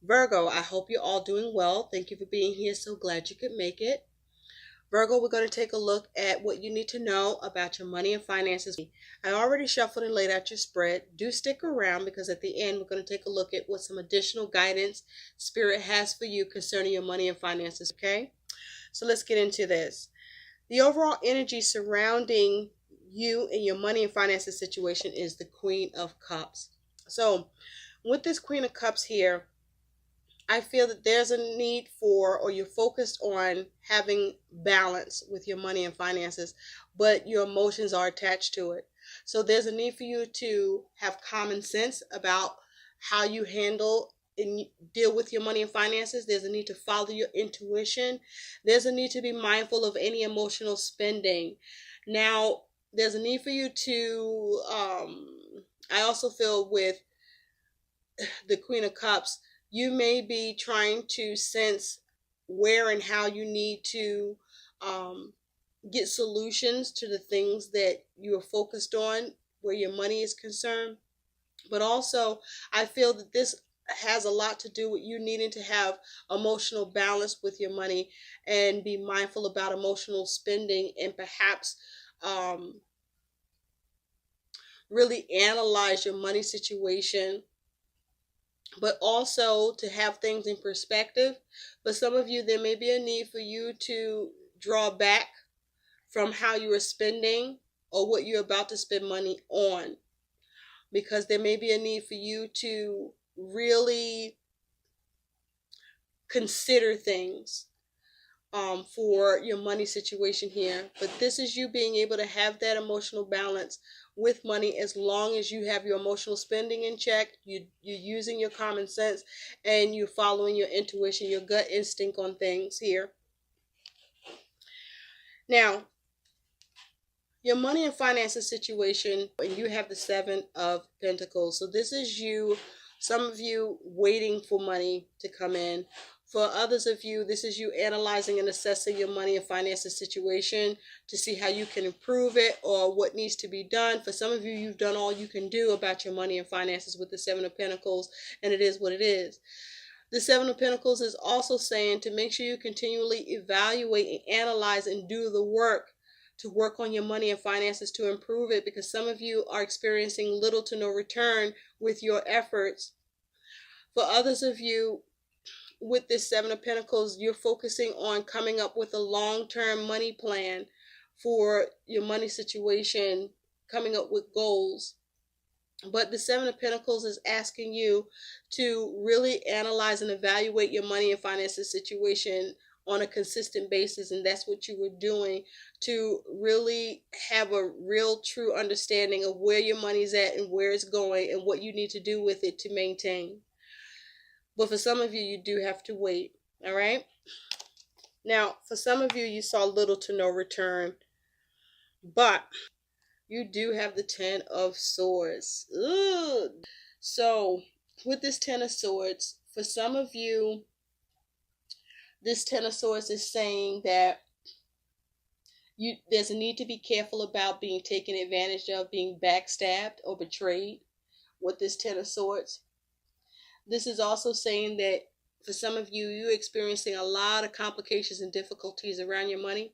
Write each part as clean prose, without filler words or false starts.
Virgo, I hope you're all doing well. Thank you for being here. So glad you could make it. Virgo, we're going to take a look at what you need to know about your money and finances. I already shuffled and laid out your spread. Do stick around because at the end, we're going to take a look at what some additional guidance Spirit has for you concerning your money and finances, okay? So let's get into this. The overall energy surrounding you and your money and finances situation is the Queen of Cups. So with this Queen of Cups here, I feel that there's a need for, or you're focused on having balance with your money and finances, but your emotions are attached to it. So there's a need for you to have common sense about how you handle and deal with your money and finances. There's a need to follow your intuition. There's a need to be mindful of any emotional spending. Now, there's a need for you to, I also feel with the Queen of Cups, you may be trying to sense where and how you need to get solutions to the things that you are focused on where your money is concerned. But also, I feel that this has a lot to do with you needing to have emotional balance with your money and be mindful about emotional spending, and perhaps really analyze your money situation, but also to have things in perspective. For some of you, there may be a need for you to draw back from how you are spending or what you're about to spend money on, because there may be a need for you to really consider things for your money situation here. But this is you being able to have that emotional balance with money as long as you have your emotional spending in check, you're using your common sense, and you're following your intuition, your gut instinct on things here. Now, your money and finances situation, and you have the Seven of Pentacles. So this is you, some of you waiting for money to come in. For others of you, this is you analyzing and assessing your money and finances situation to see how you can improve it or what needs to be done. For some of you, you've done all you can do about your money and finances with the Seven of Pentacles, and it is what it is. The Seven of Pentacles is also saying to make sure you continually evaluate and analyze and do the work to work on your money and finances to improve it, because some of you are experiencing little to no return with your efforts. For others of you, with this Seven of Pentacles, you're focusing on coming up with a long-term money plan for your money situation, coming up with goals. But the Seven of Pentacles is asking you to really analyze and evaluate your money and finances situation on a consistent basis, and that's what you were doing to really have a real true understanding of where your money's at and where it's going and what you need to do with it to maintain. But for some of you, you do have to wait, all right? Now, for some of you, you saw little to no return, but you do have the Ten of Swords. Ugh. So, with this Ten of Swords, for some of you, this Ten of Swords is saying that there's a need to be careful about being taken advantage of, being backstabbed or betrayed with this Ten of Swords. This is also saying that for some of you, you're experiencing a lot of complications and difficulties around your money.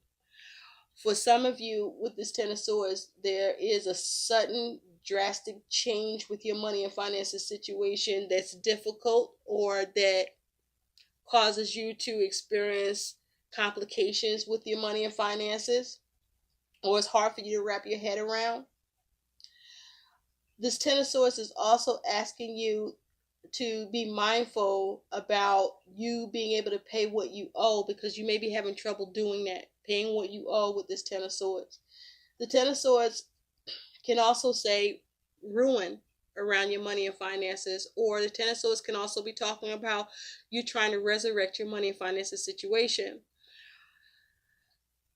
For some of you, with this Ten of Swords, there is a sudden, drastic change with your money and finances situation that's difficult, or that causes you to experience complications with your money and finances, or it's hard for you to wrap your head around. This Ten of Swords is also asking you to be mindful about you being able to pay what you owe, because you may be having trouble doing that, paying what you owe with this Ten of Swords. The Ten of Swords can also say ruin around your money and finances, or the Ten of Swords can also be talking about you trying to resurrect your money and finances situation.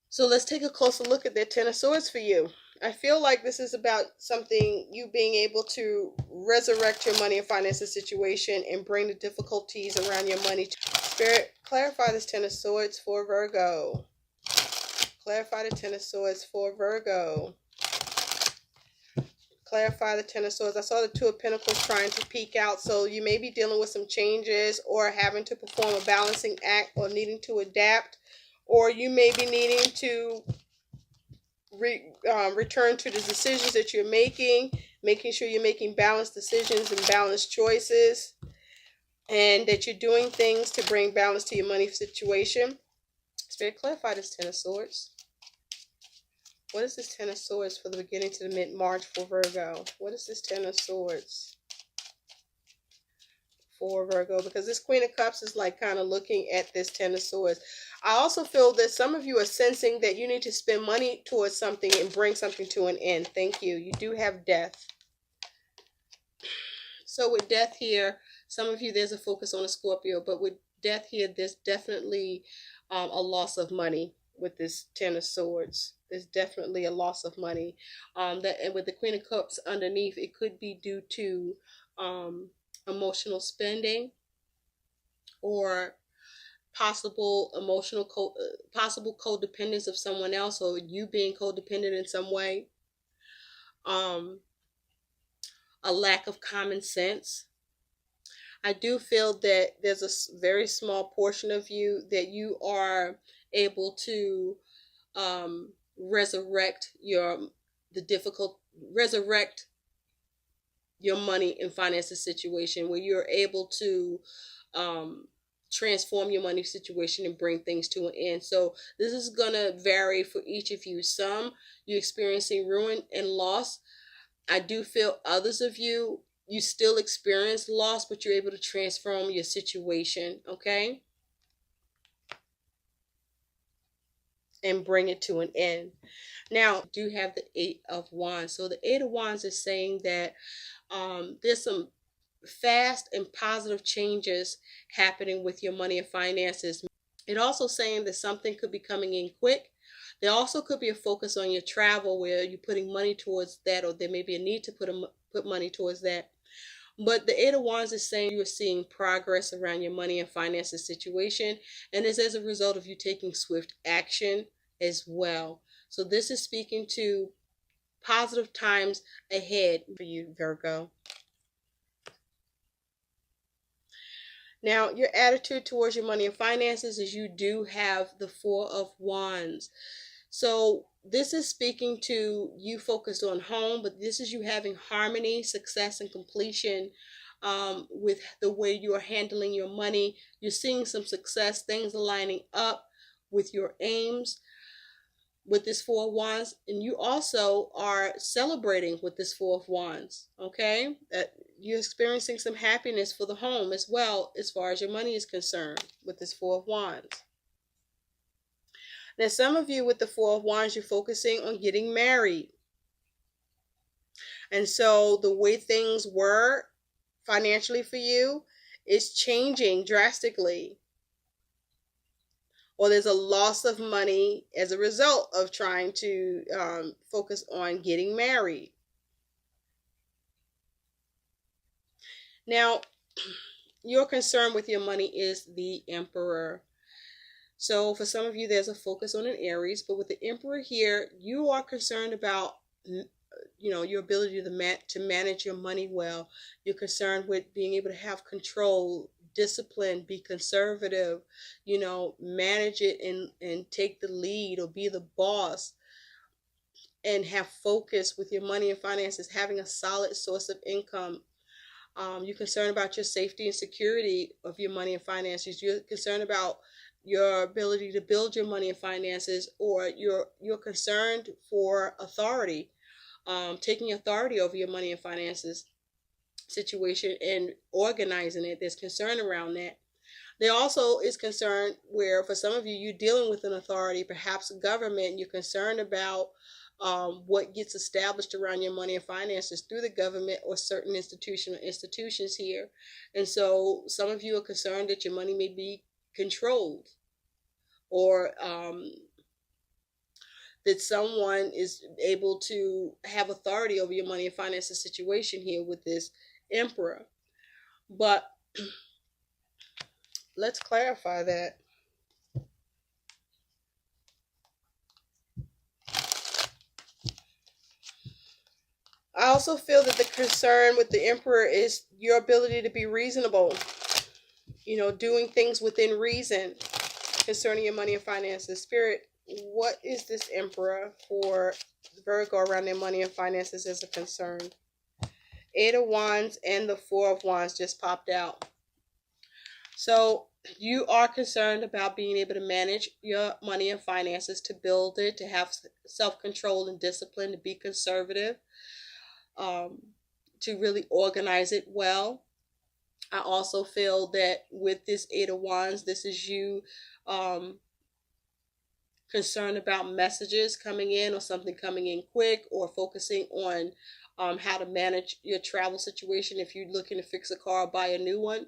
So let's take a closer look at that Ten of Swords for you. I feel like this is about something, you being able to resurrect your money and finances situation and bring the difficulties around your money. Spirit, clarify this Ten of Swords for Virgo. Clarify the Ten of Swords for Virgo. clarify the Ten of Swords. I saw the Two of Pentacles trying to peek out. So you may be dealing with some changes or having to perform a balancing act or needing to adapt. Or you may be needing to return to the decisions that you're making sure you're making balanced decisions and balanced choices, and that you're doing things to bring balance to your money situation. Spirit, clarify this Ten of Swords. What is this Ten of Swords for the beginning to the mid-March for Virgo? What is this Ten of Swords for Virgo? Because this Queen of Cups is like kind of looking at this Ten of Swords. I also feel that some of you are sensing that you need to spend money towards something and bring something to an end. Thank you. You do have Death. So with Death here, some of you, there's a focus on a Scorpio, but with Death here, there's definitely a loss of money with this Ten of Swords. There's definitely a loss of money. And with the Queen of Cups underneath, it could be due to emotional spending or possible possible codependence of someone else, or you being codependent in some way. A lack of common sense. I do feel that there's a very small portion of you that you are able to resurrect your money and finances situation, where you're able to transform your money situation and bring things to an end. So this is gonna vary for each of you. Some you're experiencing ruin and loss. I do feel others of you, you still experience loss, but you're able to transform your situation, okay? And bring it to an end. Now, do have the Eight of Wands. So the Eight of Wands is saying that there's some fast and positive changes happening with your money and finances. It also saying that something could be coming in quick. There also could be a focus on your travel where you're putting money towards that, or there may be a need to put money towards that. But the Eight of Wands is saying you are seeing progress around your money and finances situation, and it's as a result of you taking swift action as well. So this is speaking to positive times ahead for you, Virgo. Now, your attitude towards your money and finances is you do have the Four of Wands. So this is speaking to you focused on home, but this is you having harmony, success, and completion with the way you are handling your money. You're seeing some success. Things are lining up with your aims with this Four of Wands. And you also are celebrating with this Four of Wands, okay? You're experiencing some happiness for the home as well as far as your money is concerned with this Four of Wands. Now, some of you with the Four of Wands, you're focusing on getting married. And so the way things were financially for you is changing drastically. Or there's a loss of money as a result of trying to focus on getting married. Now, your concern with your money is the Emperor. So for some of you, there's a focus on an Aries, but with the Emperor here, you are concerned about, your ability to manage your money well. You're concerned with being able to have control, discipline, be conservative, manage it and take the lead or be the boss and have focus with your money and finances, having a solid source of income. You're concerned about your safety and security of your money and finances. You're concerned about your ability to build your money and finances, or you're concerned for authority, taking authority over your money and finances situation and organizing it. There's concern around that. There also is concern where for some of you, you're dealing with an authority, perhaps a government. You're concerned about what gets established around your money and finances through the government or certain institutions here. And so some of you are concerned that your money may be controlled, or that someone is able to have authority over your money and finances situation here with this Emperor. But let's clarify that. I also feel that the concern with the Emperor is your ability to be reasonable, you know, doing things within reason concerning your money and finances. Spirit, what is this Emperor for Virgo around their money and finances as a concern? Eight of Wands and the Four of Wands just popped out. So you are concerned about being able to manage your money and finances, to build it, to have self-control and discipline, to be conservative, to really organize it well. I also feel that with this Eight of Wands, this is you concerned about messages coming in, or something coming in quick, or focusing on how to manage your travel situation if you're looking to fix a car or buy a new one.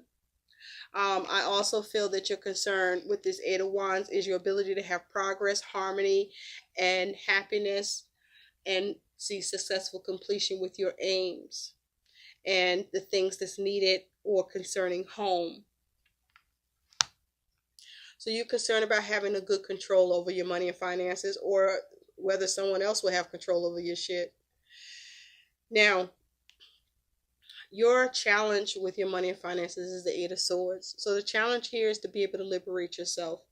I also feel that your concern with this Eight of Wands is your ability to have progress, harmony, and happiness, and see successful completion with your aims and the things that's needed or concerning home. So you're concerned about having a good control over your money and finances, or whether someone else will have control over your shit. Now, your challenge with your money and finances is the Eight of Swords. So the challenge here is to be able to liberate yourself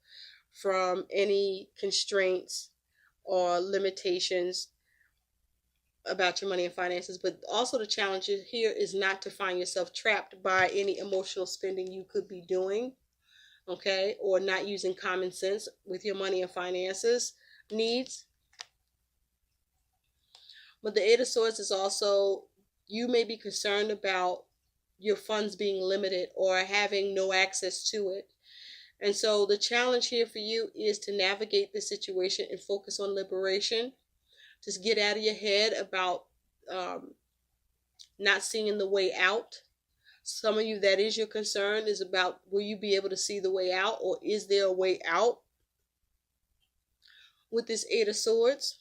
from any constraints or limitations about your money and finances. But also the challenge here is not to find yourself trapped by any emotional spending you could be doing, okay, or not using common sense with your money and finances needs. But the Eight of Swords is also, you may be concerned about your funds being limited or having no access to it. And so the challenge here for you is to navigate the situation and focus on liberation. Just get out of your head about not seeing the way out. Some of you, that is your concern, is about, will you be able to see the way out, or is there a way out with this Eight of Swords?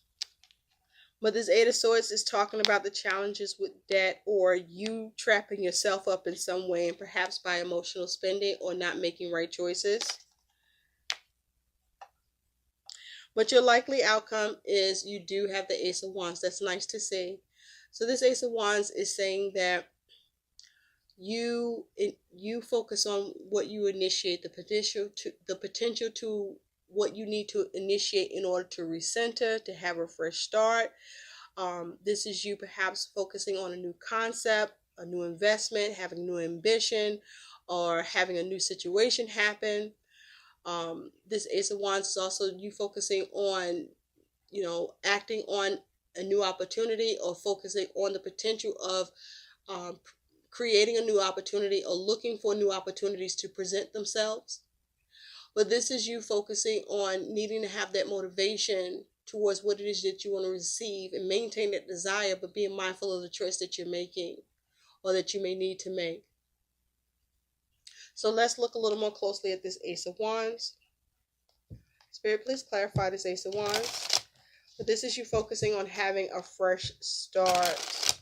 But this Eight of Swords is talking about the challenges with debt, or you trapping yourself up in some way, and perhaps by emotional spending or not making right choices. But your likely outcome is you do have the Ace of Wands. That's nice to see. So this Ace of Wands is saying that you focus on what you initiate, the potential to what you need to initiate in order to recenter, to have a fresh start. This is you perhaps focusing on a new concept, a new investment, having new ambition, or having a new situation happen. This Ace of Wands is also you focusing on, you know, acting on a new opportunity, or focusing on the potential of creating a new opportunity, or looking for new opportunities to present themselves. But this is you focusing on needing to have that motivation towards what it is that you want to receive, and maintain that desire, but being mindful of the choice that you're making, or that you may need to make. So let's look a little more closely at this Ace of Wands. Spirit, please clarify this Ace of Wands. But this is you focusing on having a fresh start.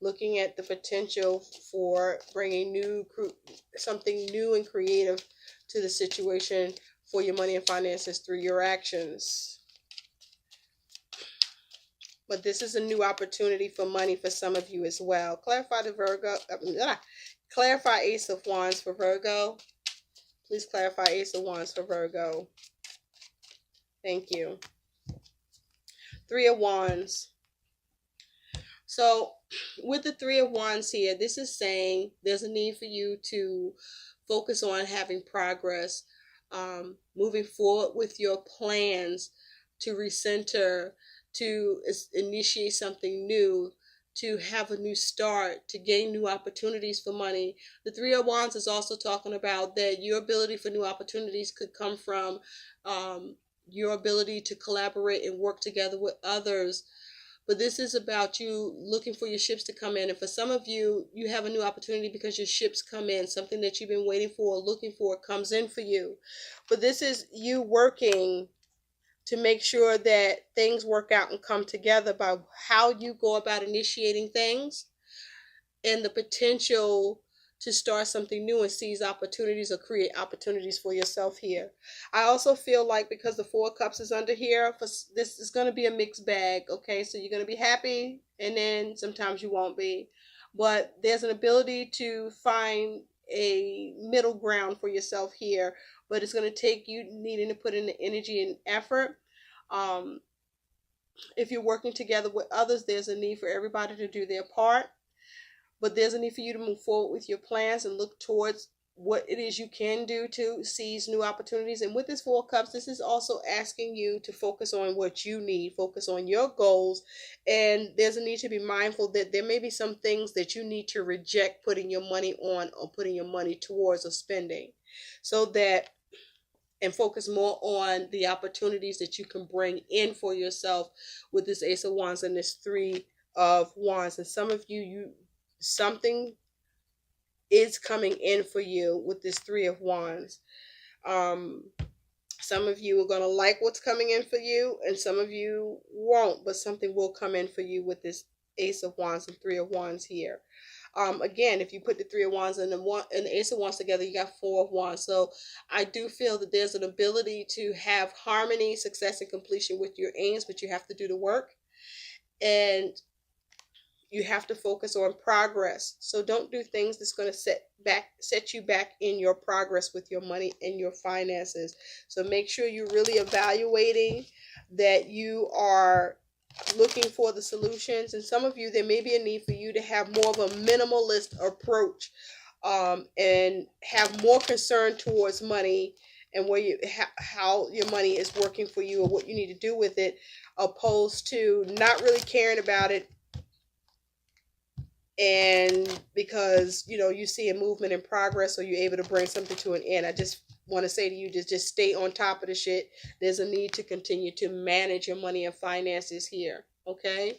Looking at the potential for bringing something new and creative to the situation for your money and finances through your actions. But this is a new opportunity for money for some of you as well. Clarify the Virgo. Clarify Ace of Wands for Virgo. Please clarify Ace of Wands for Virgo. Thank you. Three of Wands. So with the Three of Wands here, this is saying there's a need for you to focus on having progress, moving forward with your plans to recenter, to initiate something new, to have a new start, to gain new opportunities for money. The Three of Wands is also talking about that your ability for new opportunities could come from your ability to collaborate and work together with others. But this is about you looking for your ships to come in. And for some of you, you have a new opportunity because your ships come in. Something that you've been waiting for or looking for comes in for you. But this is you working to make sure that things work out and come together by how you go about initiating things, and the potential to start something new and seize opportunities or create opportunities for yourself here. I also feel like because the Four of Cups is under here, this is going to be a mixed bag, okay? So you're going to be happy, and then sometimes you won't be. But there's an ability to find a middle ground for yourself here, but it's going to take you needing to put in the energy and effort. If you're working together with others, there's a need for everybody to do their part, but there's a need for you to move forward with your plans and look towards what it is you can do to seize new opportunities. And with this Four of Cups, this is also asking you to focus on what you need, focus on your goals, and there's a need to be mindful that there may be some things that you need to reject putting your money on or putting your money towards or spending, so that and focus more on the opportunities that you can bring in for yourself with this Ace of Wands and this Three of Wands. And some of you something is coming in for you with this Three of Wands. Some of you are going to like what's coming in for you, and some of you won't, but something will come in for you with this Ace of Wands and Three of Wands here. Again, if you put the Three of Wands and the Ace of Wands together, you got Four of Wands. So I do feel that there's an ability to have harmony, success, and completion with your aims, but you have to do the work, and you have to focus on progress. So don't do things that's going to set you back in your progress with your money and your finances. So make sure you're really evaluating, that you are looking for the solutions. And some of you, there may be a need for you to have more of a minimalist approach, and have more concern towards money and where how your money is working for you or what you need to do with it, opposed to not really caring about it. And because you see a movement in progress, or you're able to bring something to an end, I just want to say to you, just stay on top of the shit. There's a need to continue to manage your money and finances here, okay?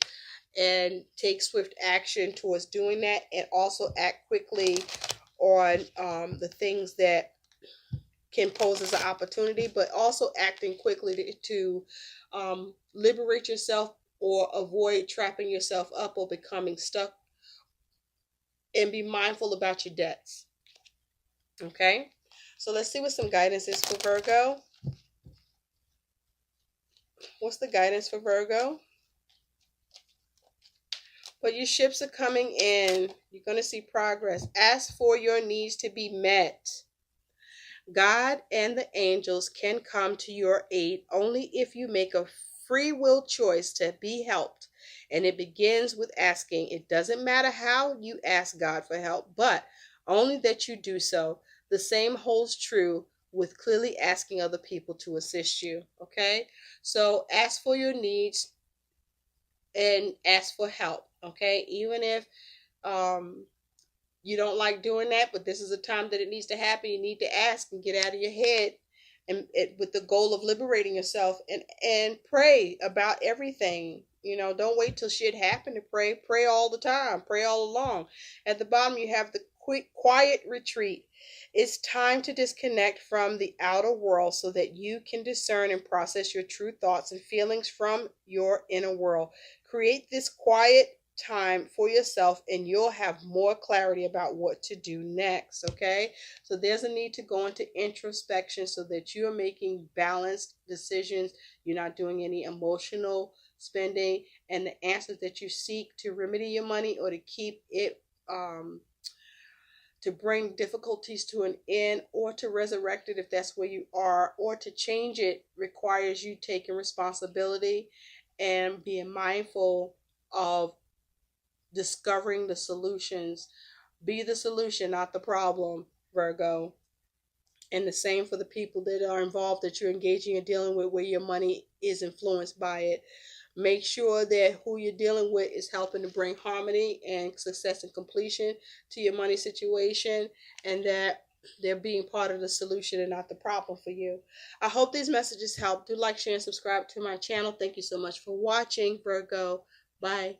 And take swift action towards doing that, and also act quickly on the things that can pose as an opportunity, but also acting quickly to liberate yourself or avoid trapping yourself up or becoming stuck, and be mindful about your debts. Okay, so let's see what some guidance is for Virgo. What's the guidance for Virgo? But your ships are coming in. You're going to see progress. Ask for your needs to be met. God and the angels can come to your aid only if you make a free will choice to be helped. And it begins with asking. It doesn't matter how you ask God for help, but only that you do so. The same holds true with clearly asking other people to assist you. Okay, so ask for your needs and ask for help. Okay, even if you don't like doing that, but this is a time that it needs to happen. You need to ask and get out of your head, and with the goal of liberating yourself, and pray about everything. Don't wait till shit happen to pray. Pray all the time. Pray all along. At the bottom, you have the quiet retreat. It's time to disconnect from the outer world so that you can discern and process your true thoughts and feelings from your inner world. Create this quiet time for yourself, and you'll have more clarity about what to do next. Okay, so there's a need to go into introspection so that you are making balanced decisions. You're not doing any emotional spending, and the answers that you seek to remedy your money or to keep it to bring difficulties to an end, or to resurrect it if that's where you are, or to change it, requires you taking responsibility and being mindful of discovering the solutions. Be the solution, not the problem, Virgo. And the same for the people that are involved, that you're engaging and dealing with, where your money is influenced by it. Make sure that who you're dealing with is helping to bring harmony and success and completion to your money situation, and that they're being part of the solution and not the problem for you. I hope these messages help. Do like, share, and subscribe to my channel. Thank you so much for watching, Virgo. Bye.